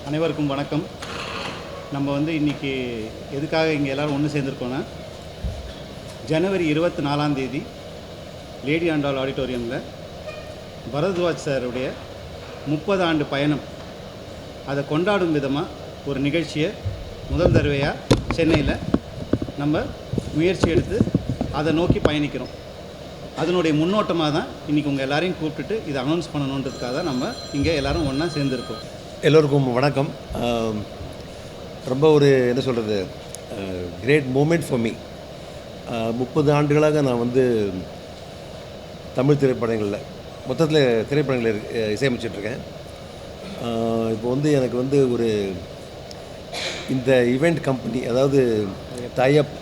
அனைவருக்கும் வணக்கம். நம்ம இன்றைக்கி எதுக்காக இங்கே எல்லோரும் ஒன்று சேர்ந்துருக்கோன்னா, ஜனவரி 24 லேடி ஆண்டாள் ஆடிட்டோரியமில் பரத்வாஜ் சாருடைய 30 ஆண்டு பயணம் அதை கொண்டாடும் விதமாக ஒரு நிகழ்ச்சியை முதல் தடவையாக சென்னையில் நம்ம முயற்சி எடுத்து அதை நோக்கி பயணிக்கிறோம். அதனுடைய முன்னோட்டமாக தான் இன்றைக்கி உங்கள் எல்லாரையும் கூப்பிட்டுட்டு இதை அனௌன்ஸ் பண்ணணுன்றதுக்காக தான் நம்ம இங்கே எல்லோரும் ஒன்றா சேர்ந்துருக்கோம். எல்லோருக்கும் வணக்கம். ரொம்ப ஒரு என்ன சொல்கிறது, கிரேட் மூமெண்ட் ஃபார் மீ. 30 ஆண்டுகளாக நான் தமிழ் திரைப்படங்களில் மொத்தத்தில் திரைப்படங்களில் இசையமைச்சிட்ருக்கேன். இப்போ எனக்கு ஒரு இந்த ஈவெண்ட் கம்பெனி, அதாவது tie up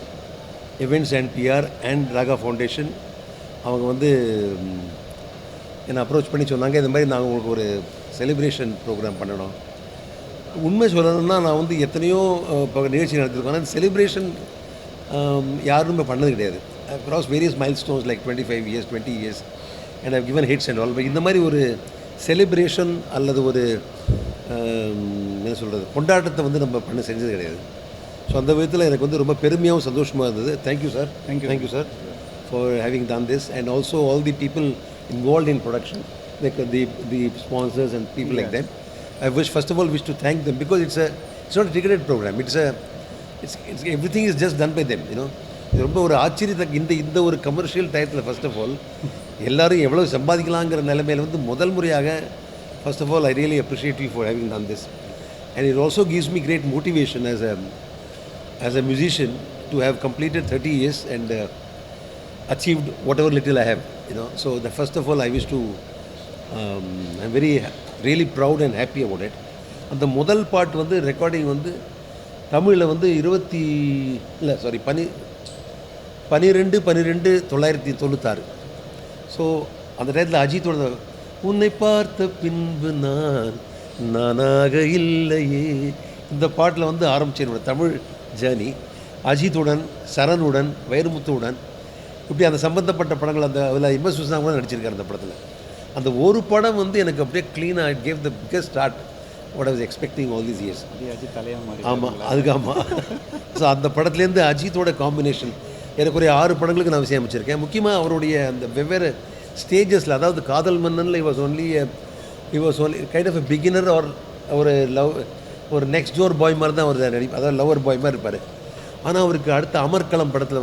events and PR and Raga foundation, அவங்க என்னை அப்ரோச் பண்ணி சொன்னாங்க, இந்த மாதிரி நாங்கள் உங்களுக்கு ஒரு செலிப்ரேஷன் ப்ரோக்ராம் பண்ணணும். உண்மை சொல்லணும்னா நான் எத்தனையோ இப்போ நிகழ்ச்சி நடத்திருக்கோம். ஆனால் செலிப்ரேஷன் யாருமே பண்ணது கிடையாது. Across various mile stones like 25 years 20 years and I've given hits and all. இந்த மாதிரி ஒரு செலிப்ரேஷன் அல்லது ஒரு என்ன சொல்கிறது, கொண்டாட்டத்தை நம்ம செஞ்சது கிடையாது. ஸோ அந்த விதத்தில் எனக்கு ரொம்ப பெருமையாகவும் சந்தோஷமாக இருந்தது. Thank you sir. Thank you sir for having done this and also all the people involved in production, like the sponsors and people like that. I first of all wish to thank them, because it's not a ticketed program. It's everything is just done by them, you know. ரொம்ப ஒரு ஆச்சரியத்துக்கு இந்த ஒரு commercial டயத்தில் first of all எல்லோரும் எவ்வளோ சம்பாதிக்கலாங்கிற நிலைமையில் முதல் முறையாக first of all I really appreciate you for having done this. And it also gives me great motivation as a musician to have completed 30 years and achieved whatever little I have, you know. So the first of all I wish to I'm very really proud and happy about it. அந்த முதல் பாட் recording தமிழில் 12/12/1996. So அந்த நேரத்தில் அஜித்தோட உன்னை பார்த்த பின்பு நானாக இல்லையே, இந்த பாட்டில் ஆரம்பிச்சேன் தமிழ் ஜேர்னி. அஜித்துடன், சரணுடன், வைரமுத்துவுடன், இப்படி அந்த சம்பந்தப்பட்ட படங்கள், அதில் எம்எஸ் விஸ்வநாதன் கூட நடிச்சிருக்காரு அந்த படத்தில். அந்த ஒரு படம் எனக்கு அப்படியே க்ளீனாக it gave the biggest start what I was expecting all these years. ஆமாம், ஸோ அந்த படத்துலேருந்து அஜித்தோட காம்பினேஷன் எனக்கு ஒரு 6 படங்களுக்கு நான் இசையமைச்சிருக்கேன். முக்கியமாக அவருடைய அந்த வெவ்வேறு ஸ்டேஜஸில், அதாவது காதல் மன்னனில் he was only kind of a beginner or ஒரு நெக்ஸ்ட் டோர் பாய் மாதிரி தான் அவர் அதாவது லவர் பாய் மாதிரி இருப்பார். ஆனால் அவருக்கு அடுத்த அமர்கலம் படத்தில்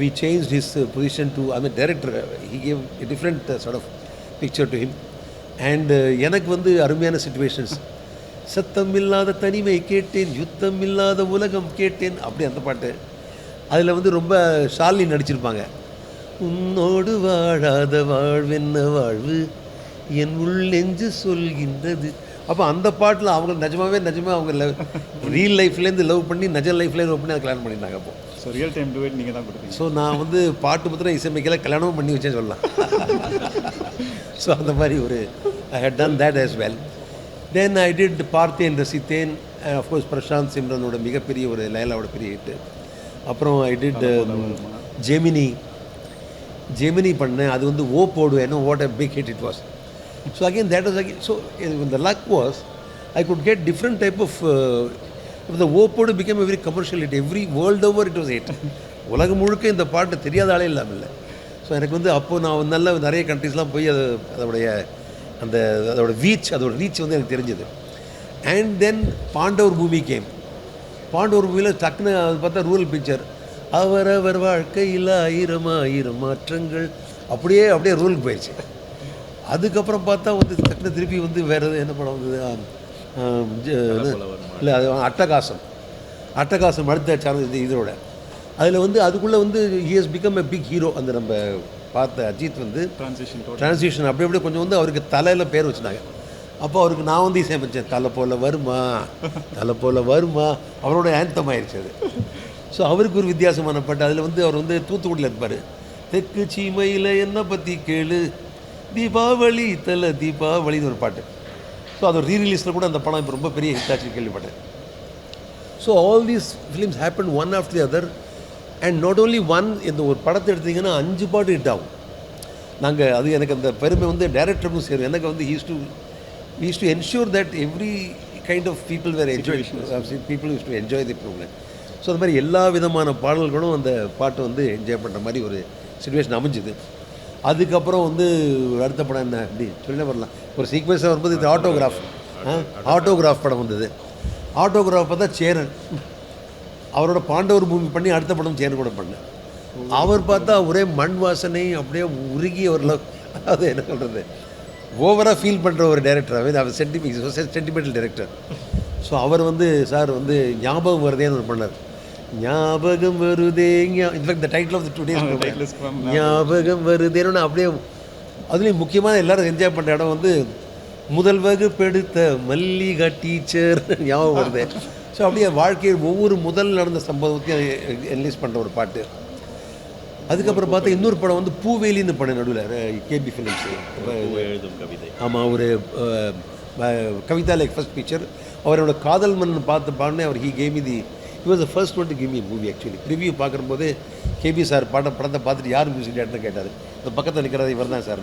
we changed his position to, I mean, director. He gave a different sort of picture to him. And எனக்கு அருமையான சிச்சுவேஷன்ஸ், சத்தம் இல்லாத தனிமை கேட்டேன், யுத்தம் இல்லாத உலகம் கேட்டேன், அப்படி அந்த பாட்டு. அதில் ரொம்ப ஷாலினி நடிச்சிருப்பாங்க. உன்னோடு வாழாத வாழ்வென்ன வாழ்வு என் உள்ளெஞ்சு சொல்கின்றது. அப்போ அந்த பாட்டில் அவங்க நிஜமாக அவங்க ரியல் லைஃப்லேருந்து லவ் பண்ணி நிஜ லைஃப்லேருந்து லவ் பண்ணி அதை கல்யாணம் பண்ணியிருந்தாங்க. அப்போ ஸோ ரியல் டைம் டுவேட் நீங்கள் தான் கொடுத்தீங்க. ஸோ நான் பாட்டு மாத்திரம் இசைமைக்கல, கல்யாணமும் பண்ணி வச்சேன் சொல்லலாம். ஸோ அந்த மாதிரி I had done that as well. Then I did பார்த்தேன் ரசித்தேன், அஃப்கோர்ஸ் பிரசாந்த் சிம்ரனோட மிகப்பெரிய ஒரு லைலாவோட பெரிய ஹிட்டு. அப்புறம் ஐ டிட் ஜெமினி பண்ணேன். அது ஓ போடுவேன், what a big hit it was. So again, that was again, so the luck was I could get different type of the Opod became a very commercial hit. Every world over it was hit. உலகம் முழுக்க இந்த பாட்டு தெரியாத ஆளே இல்லாமல் இல்லை. So எனக்கு அப்போது நான் நிறைய கண்ட்ரீஸ்லாம் போய் அதோட ரீச் எனக்கு தெரிஞ்சது. And then Pandavar movie came. Pandavar மூவியில் டக்குன்னு அது பார்த்தா ரூரல் பிக்சர், அவரவர் வாழ்க்கையில் 1000 மாற்றங்கள், அப்படியே ரூலுக்கு போயிடுச்சு. அதுக்கப்புறம் பார்த்தா டக்குனு திருப்பி வேறு என்ன படம் இல்லை, அது அட்டகாசம் அடுத்த சேனல் இதோட. அதில் அதுக்குள்ளே he has become a big hero. அந்த நம்ம பார்த்த அஜித் ட்ரான்சிஷன் அப்படியே கொஞ்சம் அவருக்கு தலையில் பேர் வச்சுனாங்க. அப்போ அவருக்கு நான் இசையமைச்சேன், தலை போல் வருமா, அவரோட ஆந்தம் ஆயிடுச்சு அது. ஸோ அவருக்கு ஒரு வித்தியாசமான பாட்டு. அதில் அவர் தூத்துக்குடியில் இருப்பார். தெற்கு சீமையில் என்ன பற்றி கேளு, தீபாவளின்னு ஒரு பாட்டு. ஸோ அது ரீரிலீஸில் கூட அந்த படம் இப்போ ரொம்ப பெரிய ஹிட் ஆச்சு கேள்விப்பட்டேன். So all these films happen one after the other. And not only one, இந்த ஒரு படத்தை எடுத்திங்கன்னா 5 பாட்டு ஹிட் ஆகும். நாங்கள் எனக்கு அந்த பெருமை டைரக்டருக்கும் சேரும். எனக்கு is to ensure that every kind of people where enjoy people use to enjoy the program. So அந்த மாதிரி எல்லா விதமான பாடல்களும் அந்த பாட்டை வந்து என்ஜாய் பண்ணுற மாதிரி ஒரு சுச்சுவேஷன் அமைஞ்சுது. அதுக்கப்புறம் வந்து அடுத்த படம் என்ன அப்படி சொல்ல வரலாம், ஒரு சீக்வன்ஸாக வரும்போது இது ஆட்டோகிராஃப் படம் வந்தது. ஆட்டோகிராஃப் பார்த்தா சேரன் அவரோட பாண்டவர் மூவி பண்ணி அடுத்த படம் சேரன் கூட பண்ணேன். அவர் பார்த்தா ஒரே மண் வாசனை அப்படியே உருகி ஒரு அதாவது என்ன சொல்கிறது ஓவராக ஃபீல் பண்ணுற ஒரு டேரக்டர். அவர் சென்டிமெண்டல் டேரக்டர். ஸோ அவர் வந்து சார் வந்து ஞாபகம் வருதேன்னு ஒன்று பண்ணார். ஞாபகம் வருதே, in fact the title of the today's ஞாபகம் வருதேன்னு அப்படியே. அதுலேயும் முக்கியமாக எல்லோரும் என்ஜாய் பண்ணுற இடம் வந்து முதல் வகுப்பெடுத்த மல்லிகா டீச்சர் ஞாபகம் வருது. ஸோ அப்படியே வாழ்க்கையில் ஒவ்வொரு முதல் நடந்த சம்பவத்தையும் என்லிஸ்ட் பண்ணுற ஒரு பாட்டு. அதுக்கப்புறம் பார்த்தா இன்னொரு படம் வந்து பூவேலின்னு படம் நடுவில் கேபி ஃபிலிம்ஸ். ஆமாம், ஒரு கவிதா லைக் ஃபர்ஸ்ட் பிக்சர். அவரோட காதல் மன்னன் பாடினே அவர் he was the first one to give me movie. Actually review பார்க்கும்போது கேபி சார் படத்தை பார்த்துட்டு யார் மியூசிக் டேரக்டர்னு கேட்டார். இந்த பக்கத்தில் நிற்கிறது இவர் தான் சார்.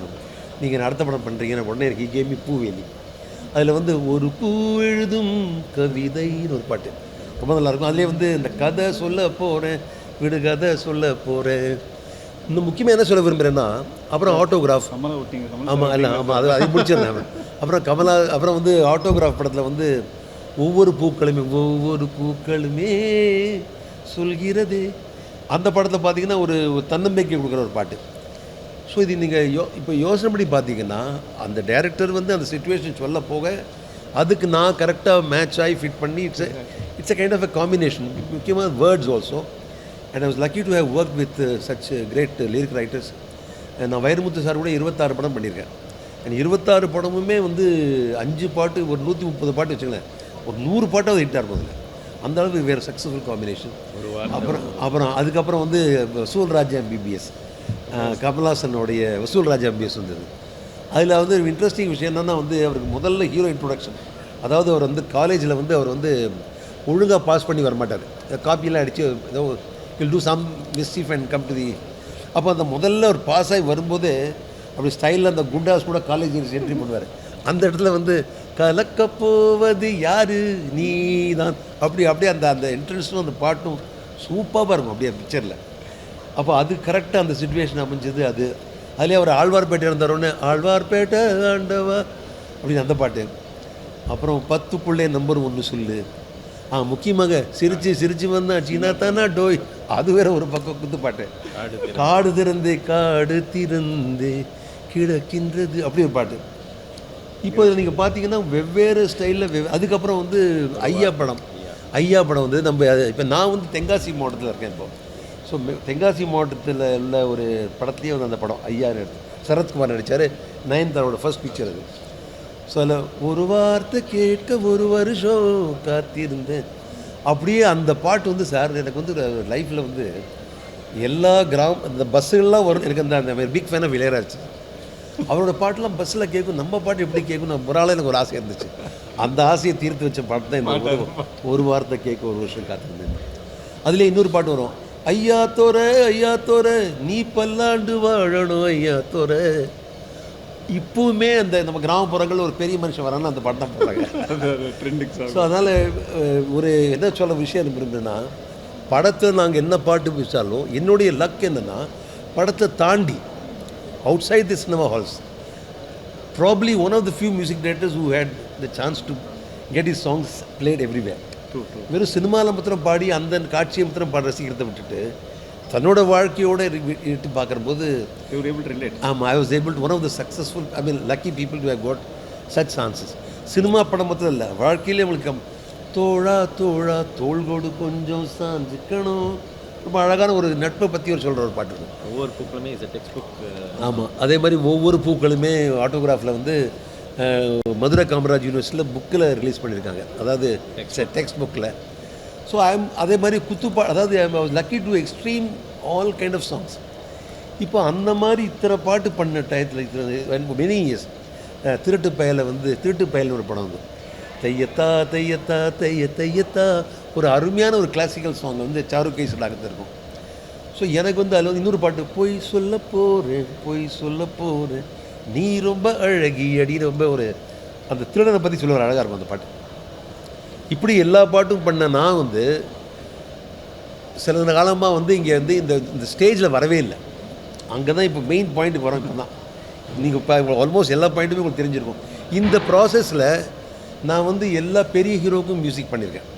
நீங்கள் அடுத்த படம் பண்ணுறீங்கன்னு உடனே ஹி கேவ் மீ பூவேலி. அதில் வந்து ஒரு பூ எழுதும் கவிதைன்னு ஒரு பாட்டு ரொம்ப நல்லாயிருக்கும். அதிலே வந்து இந்த கதை சொல்ல போகிறேன், விடு கதை சொல்ல போகிறேன். இன்னும் முக்கியமாக என்ன சொல்ல விரும்புகிறேன்னா, அப்புறம் ஆட்டோகிராஃப். ஆமாம் இல்லை ஆமாம் அதை முடிச்சிருந்தேன். அப்புறம் வந்து ஆட்டோகிராஃப் படத்தில் வந்து ஒவ்வொரு பூக்களுமே சொல்கிறதே, அந்த படத்தில் பார்த்தீங்கன்னா ஒரு தன்னம்பிக்கை கொடுக்குற ஒரு பாட்டு. ஸோ இது நீங்கள் இப்போ யோசனை பண்ணி பார்த்தீங்கன்னா அந்த டைரக்டர் வந்து அந்த சுச்சுவேஷன் சொல்ல போக அதுக்கு நான் கரெக்டாக மேட்ச் ஆகி ஃபிட் பண்ணி it's a kind of a combination. முக்கியமாக words also. And I was lucky to have work with such great lyric writers. நான் வைரமுத்து சார் கூட 26 படம் பண்ணியிருக்கேன். அண்ட் 26 படமுமே வந்து 5 பாட்டு ஒரு 130 பாட்டு வச்சுங்களேன், ஒரு 100 பாட்டாவது ஹிட்டாக இருக்கும் அதில். அந்த அளவுக்கு வேறு சக்ஸஸ்ஃபுல் காம்பினேஷன். அப்புறம் அதுக்கப்புறம் வந்து வசூல் ராஜா எம்பிபிஎஸ், கமல்ஹாசனுடைய வசூல் ராஜா எம்பிபிஎஸ் வந்தது. அதில் வந்து இன்ட்ரெஸ்டிங் விஷயம் என்னென்னா வந்து அவருக்கு முதல்ல ஹீரோ இன்ட்ரொடக்ஷன். அதாவது அவர் வந்து காலேஜில் வந்து அவர் வந்து ஒழுங்காக பாஸ் பண்ணி வரமாட்டார், காப்பியெல்லாம் அடித்து ஏதோ will do some mischief and come to the. அப்போ அந்த முதல்ல ஒரு பாஸ் ஆகி வரும்போது அப்படி ஸ்டைலில் அந்த குண்டாஸ் கூட காலேஜ் என்ட்ரி பண்ணுவார். அந்த இடத்துல வந்து கலக்க போவது யார் நீ தான் அப்படியே அந்த என்ட்ரன்ஸும் அந்த பாட்டும் சூப்பராக இருக்கும் அப்படியே பிக்சரில். அப்போ அது கரெக்டாக அந்த சுச்சுவேஷன் அமைஞ்சது. அதுலேயே அவர் ஆழ்வார்பேட்டை இருந்தாரோன்னு ஆழ்வார்பேட்டை ஆண்டவா அப்படின்னு அந்த பாட்டு. அப்புறம் 10 நம்பர் 1 சொல்லு. முக்கியமாக சிரிச்சு வந்தா சீனா தானா டோய், அது வேற ஒரு பக்கம் குத்து பாட்டு. காடு திறந்தே கிடக்கின்றது அப்படி ஒரு பாட்டு. இப்போ நீங்கள் பார்த்தீங்கன்னா வெவ்வேறு ஸ்டைலில் அதுக்கப்புறம் வந்து ஐயா படம் வந்து நம்ம இப்போ நான் வந்து தென்காசி மாவட்டத்தில் இருக்கேன் இப்போ. ஸோ தென்காசி மாவட்டத்தில் உள்ள ஒரு படத்துலேயே வந்து அந்த படம் ஐயா சரத்குமார் நடித்தார். நயன்தாரோட ஃபர்ஸ்ட் பிக்சர் அது. ஸோ அதில் ஒரு வார்த்தை கேட்க ஒரு வருஷம் காத்திருந்தேன் அப்படியே அந்த பாட்டு வந்து சார் எனக்கு வந்து லைஃப்பில் வந்து எல்லா அந்த பஸ்ஸுகள்லாம் வரும். எனக்கு அந்த பிக் ஃபேன் ஆஃப் இளையராஜ். அவரோட பாட்டெலாம் பஸ்ஸில் கேட்கும், நம்ம பாட்டு எப்படி கேட்கும் நான் ஒரு எனக்கு ஒரு ஆசை இருந்துச்சு. அந்த ஆசையை தீர்த்து வச்ச பாட்டு தான் இந்த ஒரு வார்த்தை கேட்க ஒரு வருஷம் காத்திருந்தேன். அதுலேயே இன்னொரு பாட்டு வரும், ஐயா தோற நீ பல்லாண்டு வாழணும் ஐயா தோற. இப்போவுமே அந்த நம்ம கிராமப்புறங்களில் ஒரு பெரிய மனுஷன் வரான்னு அந்த பாட்டு தான் போடுறாங்க. ஸோ அதனால் ஒரு என்ன சொல்ல விஷயம் இருந்ததுன்னா, படத்தில் நாங்கள் என்ன பாட்டு பிடிச்சாலும் என்னுடைய லக் என்னென்னா படத்தை தாண்டி outside the cinema halls, probably one of the few music directors who had the chance to get his songs played everywhere. வெறும் சினிமாவில் மாத்திரம் பாடி அந்த காட்சியை மாத்திரம் பாட ரசிக்கிறத விட்டுட்டு தன்னோட வாழ்க்கையோடு இட்டு பார்க்கும்போது ஆமாம், I was able to one of the successful lucky people to have got such chances. Cinema படம் மாத்திரம் இல்லை, வாழ்க்கையிலே உங்களுக்கு தோழா தோள்கோடு கொஞ்சம் சாஞ்சிக்கணும், ரொம்ப அழகான ஒரு நட்பை பற்றி ஒரு சொல்கிற ஒரு பாட்டு இருக்கும். ஒவ்வொரு பூக்களுமே இஸ் டெக்ஸ்ட் புக். ஆமாம், அதே மாதிரி ஒவ்வொரு பூக்களுமே ஆட்டோகிராஃபில் வந்து மதுரை காமராஜ் யூனிவர்சிட்டியில் புக்கில் ரிலீஸ் பண்ணியிருக்காங்க, அதாவது டெக்ஸ்ட் புக்கில். ஸோ அதே மாதிரி அதாவது I was lucky to extreme all kind of songs. இப்போ அந்த மாதிரி இத்தனை பாட்டு பண்ண டயத்தில் மெனி இயர்ஸ் திருட்டு பயல்னு ஒரு படம் வந்து தையத்தா ஒரு அருமையான ஒரு கிளாசிக்கல் சாங் வந்து சாரு கைசலாக இருக்கும். ஸோ எனக்கு வந்து அதில் வந்து இன்னொரு பாட்டு பொய் சொல்ல போகிறேன் நீ ரொம்ப அழகி அடி, ரொம்ப ஒரு அந்த திருடனை பற்றி சொல்லுவார், அழகாக இருக்கும் அந்த பாட்டு. இப்படி எல்லா பாட்டும் பண்ண நான் வந்து சில காலமாக வந்து இங்கே வந்து இந்த ஸ்டேஜில் வரவே இல்லை. அங்கே தான் இப்போ மெயின் பாயிண்ட்டுக்கு வரோம். இப்போ தான் நீங்கள் இப்போ ஆல்மோஸ்ட் எல்லா பாயிண்ட்டுமே உங்களுக்கு தெரிஞ்சிருக்கும். இந்த ப்ராசஸில் நான் வந்து எல்லா பெரிய ஹீரோவுக்கும் மியூசிக் பண்ணியிருக்கேன்.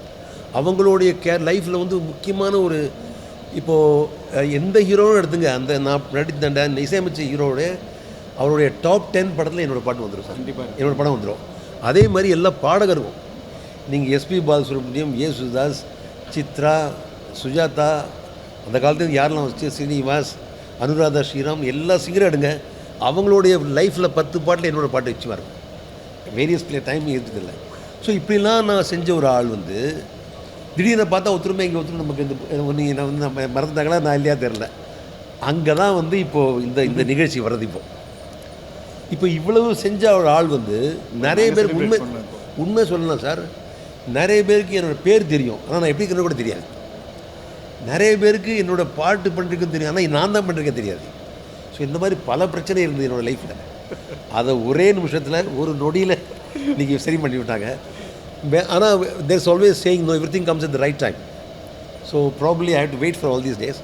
அவங்களுடைய லைஃப்பில் வந்து முக்கியமான ஒரு இப்போது எந்த ஹீரோவும் எடுத்துங்க, அந்த நான் நடித்த இசையமைச்ச ஹீரோடைய அவருடைய டாப் 10 படத்தில் என்னோடய பாட்டு வந்துடும் சார். கண்டிப்பாக என்னோடய படம் வந்துடும். அதே மாதிரி எல்லா பாடகருக்கும் நீங்கள் எஸ்பி பாலசுப்ரமணியம், சுதாஸ், சித்ரா, சுஜாதா, அந்த காலத்தில் யாரெல்லாம் வச்சு ஸ்ரீனிவாஸ், அனுராதா ஸ்ரீராம், எல்லா சிங்கரும் எடுங்க, அவங்களுடைய லைஃப்பில் 10 பாட்டில் என்னோடய பாட்டு வச்சு வரும். Various time இருக்குதில்லை. ஸோ இப்படிலாம் நான் செஞ்ச ஒரு ஆள் வந்து திடீர்னு பார்த்தா ஒருத்தருமே இங்கே ஒருத்தரும் நமக்கு இந்த நீங்கள் நான் வந்து நம்ம மறந்துட்டாங்களா நான் இல்லையா தெரில. அங்கே தான் வந்து இப்போது இந்த நிகழ்ச்சி வர்றது. இப்போ இவ்வளவு செஞ்ச ஒரு ஆள் வந்து நிறைய பேருக்கு உண்மை சொல்லலாம் சார். நிறைய பேருக்கு என்னோடய பேர் தெரியும், ஆனால் நான் எப்படி இருக்கிற கூட தெரியாது. நிறைய பேருக்கு என்னோடய பாட்டு பண்ணிருக்குன்னு தெரியும், ஆனால் நான் தான் பண்ணிருக்கேன் தெரியாது. ஸோ இந்த மாதிரி பல பிரச்சனை இருந்தது என்னோடய லைஃப்பில். அதை ஒரே நிமிஷத்தில் ஒரு நொடியில் நீங்கள் சரி பண்ணி விட்டாங்க. ஆனால் there is always saying no everything comes at the right time. So probably I have to wait for all these days.